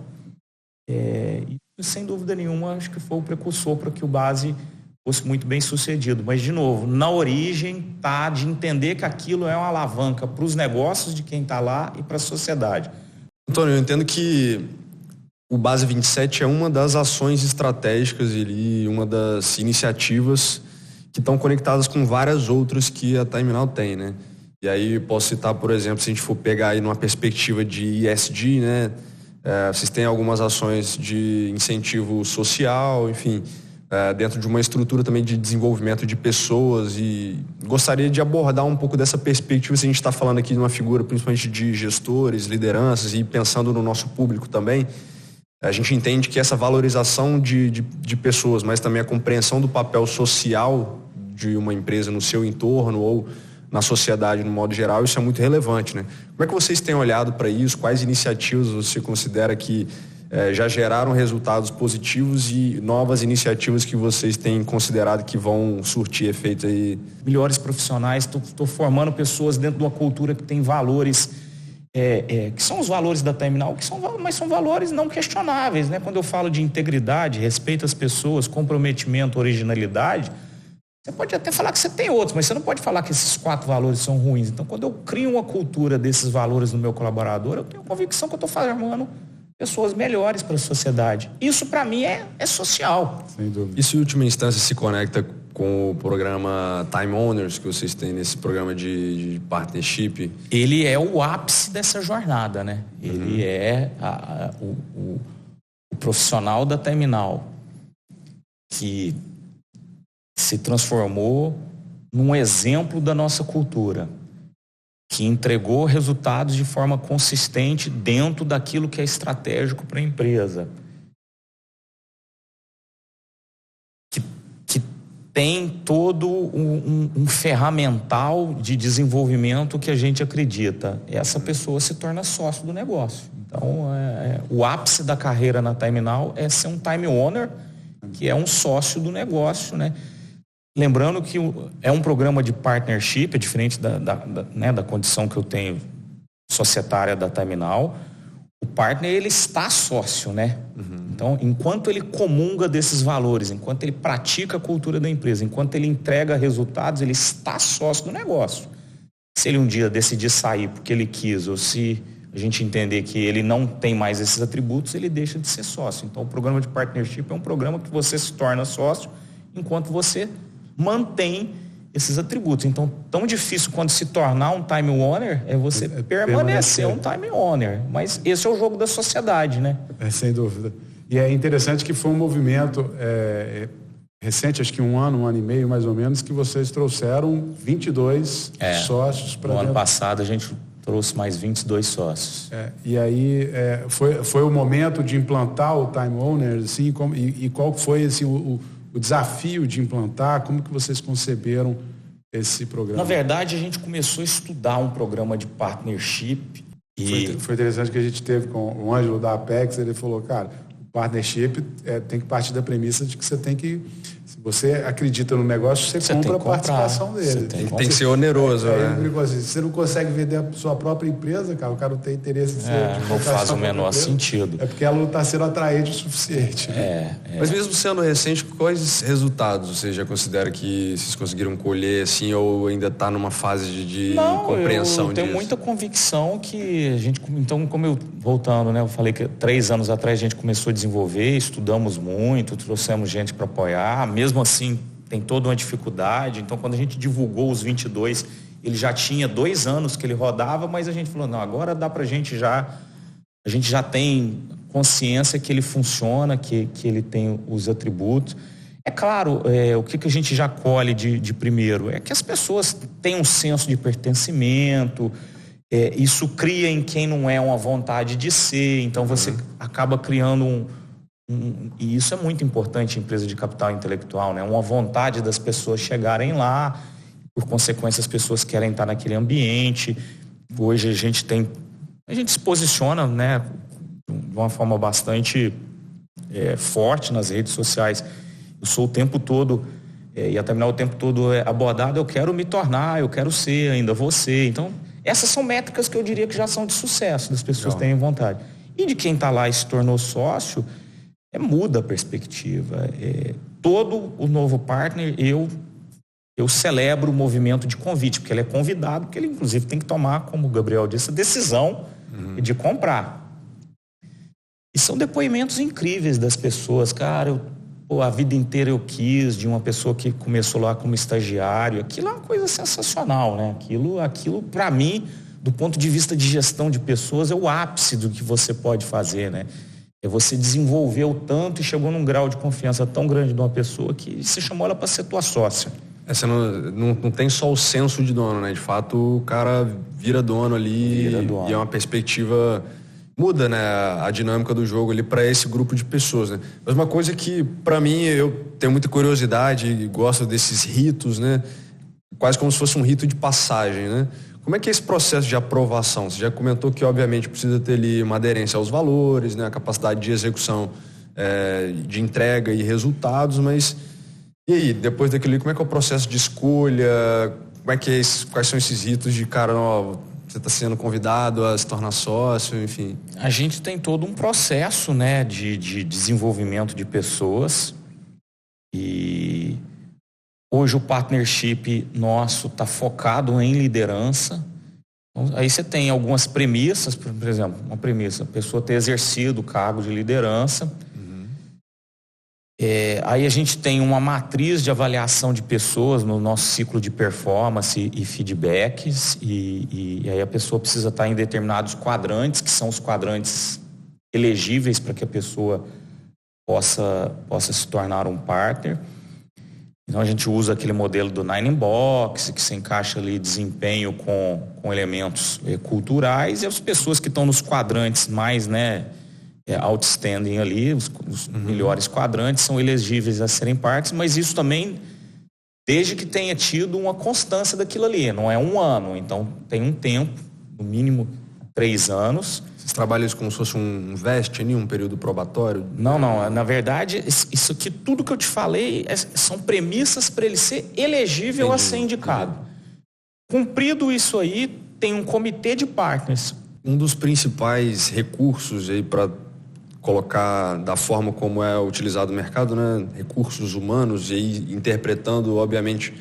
e sem dúvida nenhuma acho que foi o precursor para que o Base fosse muito bem sucedido. Mas, de novo, na origem tá de entender que aquilo é uma alavanca para os negócios de quem está lá e para a sociedade. Antônio, eu entendo que o Base 27 é uma das ações estratégicas e uma das iniciativas que estão conectadas com várias outras que a Terminal tem, né? E aí posso citar, por exemplo, se a gente for pegar aí numa perspectiva de ESG, né? Vocês têm algumas ações de incentivo social, enfim, dentro de uma estrutura também de desenvolvimento de pessoas, e gostaria de abordar um pouco dessa perspectiva, se a gente está falando aqui de uma figura principalmente de gestores, lideranças, e pensando no nosso público também. A gente entende que essa valorização de pessoas, mas também a compreensão do papel social de uma empresa no seu entorno ou na sociedade no modo geral, isso é muito relevante, né? Como é que vocês têm olhado para isso? Quais iniciativas você considera que já geraram resultados positivos e novas iniciativas que vocês têm considerado que vão surtir efeito aí? Melhores profissionais, estou formando pessoas dentro de uma cultura que tem valores que são os valores da Terminal, mas são valores não questionáveis, né? Quando eu falo de integridade, respeito às pessoas, comprometimento, originalidade, você pode até falar que você tem outros, mas você não pode falar que esses 4 valores são ruins. Então, quando eu crio uma cultura desses valores no meu colaborador, eu tenho convicção que eu estou formando pessoas melhores para a sociedade. Isso, para mim, é social. Sem dúvida. Isso, em última instância, se conecta com o programa Time Owners que vocês têm nesse programa de partnership? Ele é o ápice dessa jornada, né? Ele é o profissional da Terminal que se transformou num exemplo da nossa cultura, que entregou resultados de forma consistente dentro daquilo que é estratégico para a empresa. Que tem todo um ferramental de desenvolvimento que a gente acredita. Essa pessoa se torna sócio do negócio. Então, o ápice da carreira na Terminal é ser um time owner, que é um sócio do negócio, né? Lembrando que é um programa de partnership, é diferente da condição que eu tenho societária da Terminal. O partner, ele está sócio, né? Então, enquanto ele comunga desses valores, enquanto ele pratica a cultura da empresa, enquanto ele entrega resultados, ele está sócio do negócio. Se ele um dia decidir sair porque ele quis, ou se a gente entender que ele não tem mais esses atributos, ele deixa de ser sócio. Então, o programa de partnership é um programa que você se torna sócio enquanto você mantém esses atributos. Então, tão difícil quanto se tornar um time owner é você permanecer um time owner. Mas esse é o jogo da sociedade, né? Sem dúvida. E é interessante que foi um movimento recente, acho que um ano e meio mais ou menos, que vocês trouxeram 22 sócios para dentro. No ano passado a gente trouxe mais 22 sócios. E aí foi o momento de implantar o time owner, assim, e qual foi assim, o desafio de implantar, como que vocês conceberam esse programa? Na verdade, a gente começou a estudar um programa de partnership. Foi interessante que a gente teve com o Ângelo da Apex, ele falou, cara, o partnership tem que partir da premissa de que você tem que, se você acredita no negócio, você compra a participação dele. Tem que ser oneroso, né? Se você não consegue vender a sua própria empresa, cara, o cara não tem interesse em ser... Não faz o menor sentido. É porque ela não está sendo atraente o suficiente. Mas mesmo sendo recente, quais resultados você já considera que vocês conseguiram colher, assim, ou ainda está numa fase de compreensão disso? Eu tenho muita convicção que a gente... Então, voltando, né? Eu falei que 3 anos atrás a gente começou a desenvolver, estudamos muito, trouxemos gente para apoiar, mesmo assim tem toda uma dificuldade. Então, quando a gente divulgou os 22, ele já tinha 2 anos que ele rodava, mas a gente falou, não, agora dá pra gente a gente já tem consciência que ele funciona, que ele tem os atributos. É claro, o que a gente já colhe de primeiro é que as pessoas têm um senso de pertencimento, isso cria em quem não é uma vontade de ser, então você acaba criando e isso é muito importante em empresa de capital intelectual, né? Uma vontade das pessoas chegarem lá, por consequência as pessoas querem estar naquele ambiente. Hoje a gente se posiciona, né, de uma forma bastante forte nas redes sociais. Eu sou o tempo todo, e a Terminal o tempo todo abordado, eu quero me tornar, eu quero ser, ainda vou ser. Então, essas são métricas que eu diria que já são de sucesso, das pessoas terem vontade. E de quem está lá e se tornou sócio, muda a perspectiva. Todo o novo partner, eu celebro o movimento de convite, porque ele é convidado, porque ele inclusive tem que tomar, como o Gabriel disse, a decisão de comprar. E são depoimentos incríveis das pessoas. Cara, a vida inteira eu quis, de uma pessoa que começou lá como estagiário. Aquilo é uma coisa sensacional, né? Aquilo para mim, do ponto de vista de gestão de pessoas, é o ápice do que você pode fazer, né? Você desenvolveu tanto e chegou num grau de confiança tão grande de uma pessoa que você chamou ela para ser tua sócia. Você não tem só o senso de dono, né? De fato, o cara vira dono ali e é uma perspectiva... Muda, né, a dinâmica do jogo ali para esse grupo de pessoas, né? Mas uma coisa que, para mim, eu tenho muita curiosidade e gosto desses ritos, né? Quase como se fosse um rito de passagem, né? Como é que é esse processo de aprovação? Você já comentou que, obviamente, precisa ter ali uma aderência aos valores, né? A capacidade de execução, de entrega e resultados, mas e aí, depois daquilo ali, como é que é o processo de escolha? Como é que quais são esses ritos de, cara, você está sendo convidado a se tornar sócio, enfim? A gente tem todo um processo, né, de desenvolvimento de pessoas. E hoje o partnership nosso está focado em liderança. Então, aí você tem algumas premissas, por exemplo, uma premissa, a pessoa ter exercido o cargo de liderança. Aí a gente tem uma matriz de avaliação de pessoas no nosso ciclo de performance e feedbacks, e aí a pessoa precisa estar em determinados quadrantes, que são os quadrantes elegíveis para que a pessoa possa se tornar um partner. Então a gente usa aquele modelo do 9-in-Box, que se encaixa ali desempenho com elementos culturais, e as pessoas que estão nos quadrantes mais, né, outstanding ali, os melhores quadrantes são elegíveis a serem partners, mas isso também desde que tenha tido uma constância daquilo ali, não é um ano, então tem um tempo, no mínimo 3 anos. Vocês trabalham isso como se fosse um vesting, um período probatório? Não, na verdade, isso aqui, tudo que eu te falei, são premissas para ele ser elegível a ser indicado. Cumprido isso aí, tem um comitê de partners. Um dos principais recursos aí para colocar da forma como é utilizado o mercado, né? Recursos humanos, e aí interpretando, obviamente,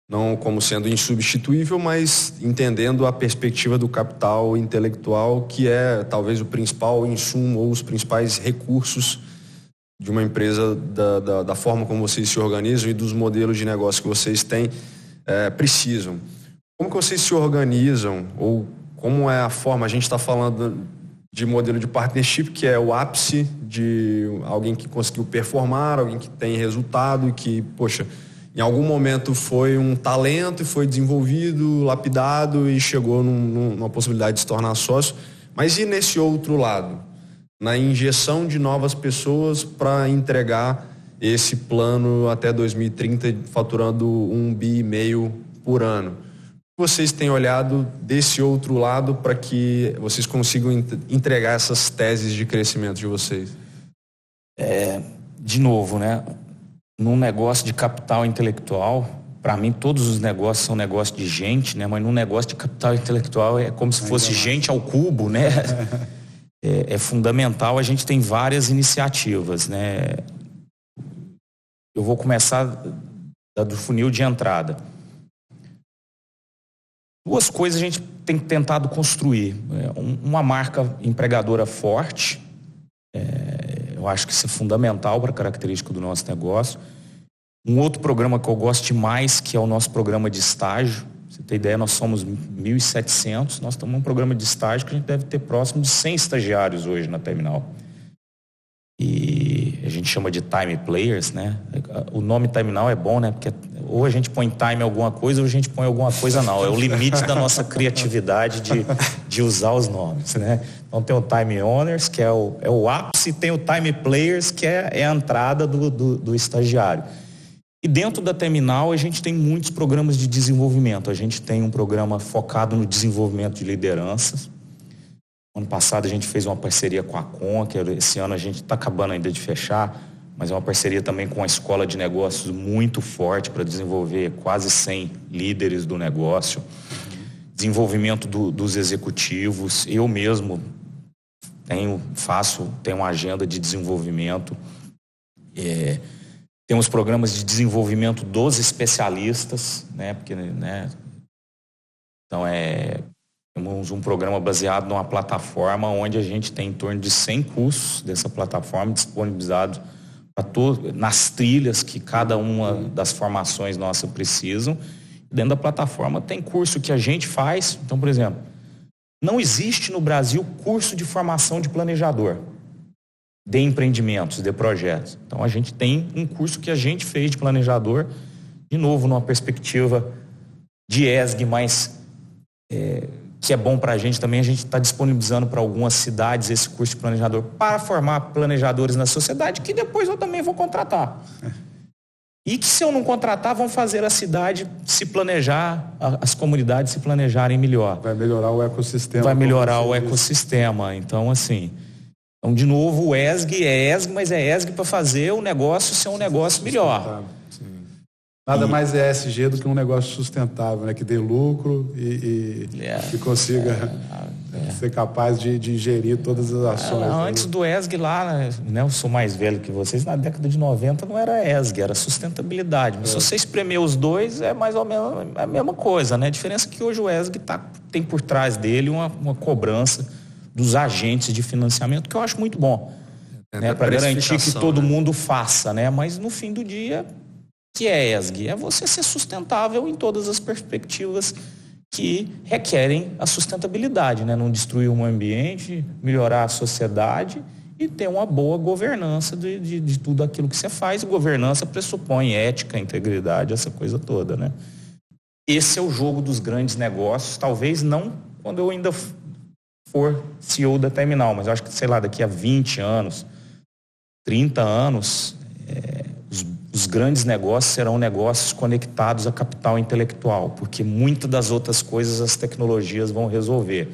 não como sendo insubstituível, mas entendendo a perspectiva do capital intelectual, que é talvez o principal insumo ou os principais recursos de uma empresa, da forma como vocês se organizam e dos modelos de negócio que vocês têm, precisam. Como que vocês se organizam, ou como é a forma, a gente está falando de modelo de partnership, que é o ápice de alguém que conseguiu performar, alguém que tem resultado e que, poxa, em algum momento foi um talento e foi desenvolvido, lapidado e chegou numa possibilidade de se tornar sócio. Mas e nesse outro lado? Na injeção de novas pessoas para entregar esse plano até 2030, faturando 1,5 bi por ano. Vocês têm olhado desse outro lado para que vocês consigam entregar essas teses de crescimento de vocês? De novo, né? Num negócio de capital intelectual, para mim todos os negócios são negócios de gente, né? Mas num negócio de capital intelectual é como se fosse gente ao cubo, né? É fundamental, a gente tem várias iniciativas, né? Eu vou começar do funil de entrada. 2 coisas a gente tem tentado construir. Uma marca empregadora forte, eu acho que isso é fundamental para a característica do nosso negócio. Um outro programa que eu gosto demais, que é o nosso programa de estágio. Pra você ter ideia, nós somos 1.700, nós estamos num programa de estágio que a gente deve ter próximo de 100 estagiários hoje na Terminal. E a gente chama de time players, né? O nome Terminal é bom, né? Porque ou a gente põe time em alguma coisa ou a gente põe alguma coisa não. É o limite da nossa criatividade de usar os nomes, né? Então tem o time owners, que é o ápice, e tem o time players, que é a entrada do estagiário. E dentro da Terminal a gente tem muitos programas de desenvolvimento. A gente tem um programa focado no desenvolvimento de lideranças. Ano passado a gente fez uma parceria com a Conquer, esse ano a gente está acabando ainda de fechar, mas é uma parceria também com a Escola de Negócios muito forte para desenvolver quase 100 líderes do negócio. Desenvolvimento dos executivos. Eu mesmo tenho uma agenda de desenvolvimento. Temos programas de desenvolvimento dos especialistas, né? Porque, né? Então temos um programa baseado numa plataforma onde a gente tem em torno de 100 cursos dessa plataforma disponibilizados nas trilhas que cada uma das formações nossas precisam. Dentro da plataforma tem curso que a gente faz. Então, por exemplo, não existe no Brasil curso de formação de planejador de empreendimentos, de projetos. Então, a gente tem um curso que a gente fez de planejador, de novo, numa perspectiva de ESG, mas que é bom para a gente também. A gente está disponibilizando para algumas cidades esse curso de planejador para formar planejadores na sociedade, que depois eu também vou contratar. E que, se eu não contratar, vão fazer a cidade se planejar, as comunidades se planejarem melhor. Vai melhorar o ecossistema. Vai melhorar o ecossistema. Então, assim... Então, de novo, o ESG é ESG, mas é ESG para fazer o negócio ser um negócio melhor. Nada mais ESG do que um negócio sustentável, né? Que dê lucro e consiga ser capaz de gerir todas as ações. Antes do ESG lá, né, eu sou mais velho que vocês, na década de 90 não era ESG, era sustentabilidade. Mas se você espremer os dois, é mais ou menos a mesma coisa, né? A diferença é que hoje o ESG tem por trás dele uma cobrança dos agentes de financiamento, que eu acho muito bom. Né, para garantir que todo mundo faça, né? Mas no fim do dia, que é ESG? É você ser sustentável em todas as perspectivas que requerem a sustentabilidade, né? Não destruir o meio ambiente, melhorar a sociedade e ter uma boa governança de tudo aquilo que você faz. E governança pressupõe ética, integridade, essa coisa toda, né? Esse é o jogo dos grandes negócios, talvez não quando eu ainda for CEO da Terminal, mas eu acho que, sei lá, daqui a 20 anos, 30 anos, os grandes negócios serão negócios conectados a capital intelectual, porque muitas das outras coisas as tecnologias vão resolver.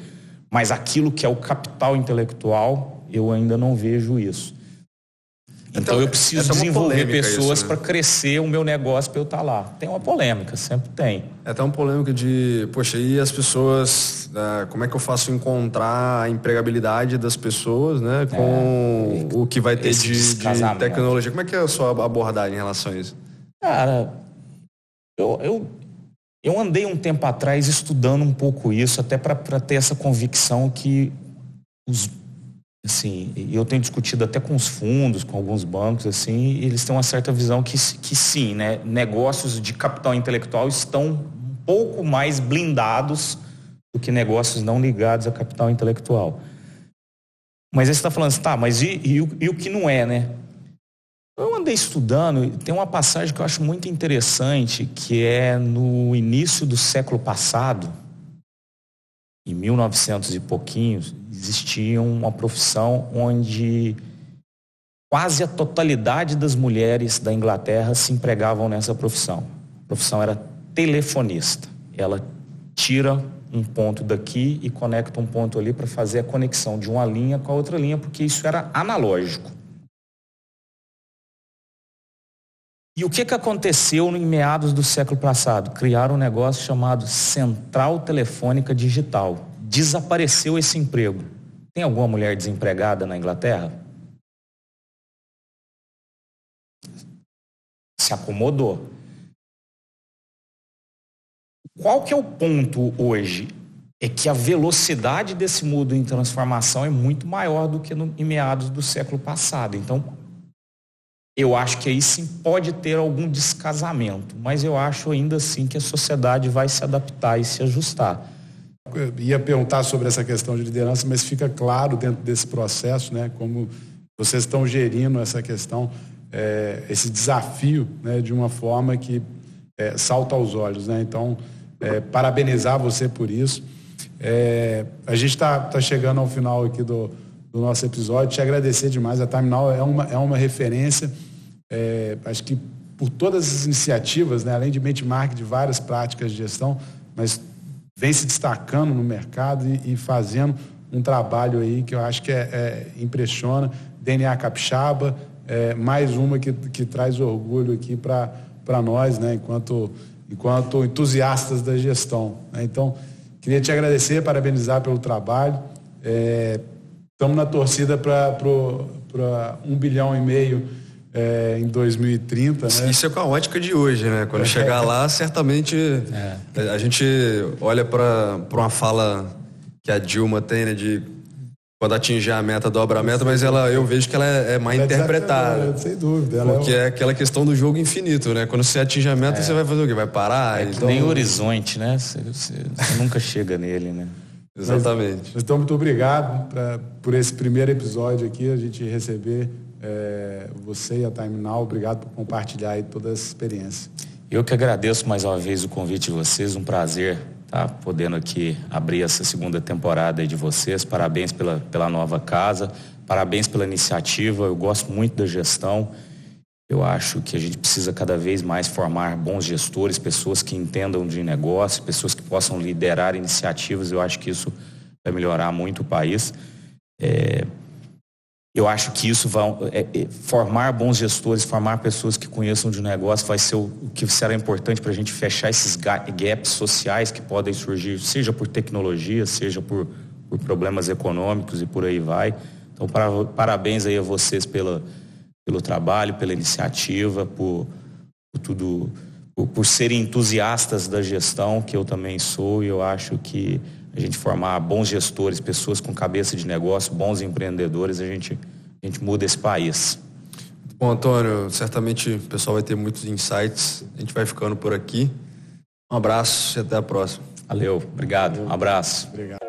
Mas aquilo que é o capital intelectual, eu ainda não vejo isso. Então eu preciso desenvolver pessoas para crescer o meu negócio para eu estar lá. Tem uma polêmica, sempre tem. É até uma polêmica de, poxa, e as pessoas, como é que eu faço encontrar a empregabilidade das pessoas, né, com o que vai ter de tecnologia? Como é que é a sua abordagem em relação a isso? Cara, eu andei um tempo atrás estudando um pouco isso, até para ter essa convicção que assim, eu tenho discutido até com os fundos, com alguns bancos, assim, eles têm uma certa visão que sim, né, negócios de capital intelectual estão um pouco mais blindados do que negócios não ligados a capital intelectual. Mas aí você está falando assim, tá, mas e o que não é, né? Eu andei estudando, tem uma passagem que eu acho muito interessante, que é no início do século passado, em 1900 e pouquinhos, existia uma profissão onde quase a totalidade das mulheres da Inglaterra se empregavam nessa profissão. A profissão era telefonista. Ela tira um ponto daqui e conecta um ponto ali para fazer a conexão de uma linha com a outra linha, porque isso era analógico. E o que aconteceu em meados do século passado? Criaram um negócio chamado Central Telefônica Digital. Desapareceu esse emprego. Tem alguma mulher desempregada na Inglaterra? Se acomodou. Qual que é o ponto hoje? É que a velocidade desse mundo em transformação é muito maior do que em meados do século passado. Então, eu acho que aí sim pode ter algum descasamento, mas eu acho ainda assim que a sociedade vai se adaptar e se ajustar. Eu ia perguntar sobre essa questão de liderança, mas fica claro dentro desse processo, né, como vocês estão gerindo essa questão, esse desafio, né, de uma forma que salta aos olhos, né? Então, parabenizar você por isso. A gente está chegando ao final aqui do nosso episódio, te agradecer demais. A Terminal é uma referência, acho que por todas as iniciativas, né, além de benchmark de várias práticas de gestão, mas vem se destacando no mercado e fazendo um trabalho aí que eu acho que impressiona. DNA Capixaba, mais uma que traz orgulho aqui para nós, né, enquanto entusiastas da gestão, né? Então, queria te agradecer, parabenizar pelo trabalho. Estamos na torcida para 1,5 bilhão em 2030, né? Isso é com a ótica de hoje, né? Quando chegar lá, certamente a gente olha para uma fala que a Dilma tem, né, de quando atingir a meta, dobra a meta, mas eu vejo que ela é mal interpretada. Sem dúvida. Porque é aquela questão do jogo infinito, né? Quando você atinge a meta, você vai fazer o quê? Vai parar? Então, nem horizonte, né? Você nunca chega nele, né? Exatamente. Então, muito obrigado por esse primeiro episódio aqui, a gente receber você e a Terminal. Obrigado por compartilhar aí toda essa experiência. Eu que agradeço mais uma vez o convite de vocês, um prazer estar podendo aqui abrir essa segunda temporada aí de vocês. Parabéns pela nova casa, parabéns pela iniciativa. Eu gosto muito da gestão. Eu acho que a gente precisa cada vez mais formar bons gestores, pessoas que entendam de negócio, pessoas que possam liderar iniciativas. Eu acho que isso vai melhorar muito o país. Eu acho que isso vai formar bons gestores, formar pessoas que conheçam de negócio, vai ser o que será importante para a gente fechar esses gaps sociais que podem surgir, seja por tecnologia, seja por problemas econômicos e por aí vai. Então, parabéns aí a vocês pelo trabalho, pela iniciativa, por tudo, por serem entusiastas da gestão, que eu também sou, e eu acho que a gente formar bons gestores, pessoas com cabeça de negócio, bons empreendedores, a gente muda esse país. Bom, Antônio, certamente o pessoal vai ter muitos insights. A gente vai ficando por aqui. Um abraço e até a próxima. Valeu, obrigado, um abraço. Obrigado.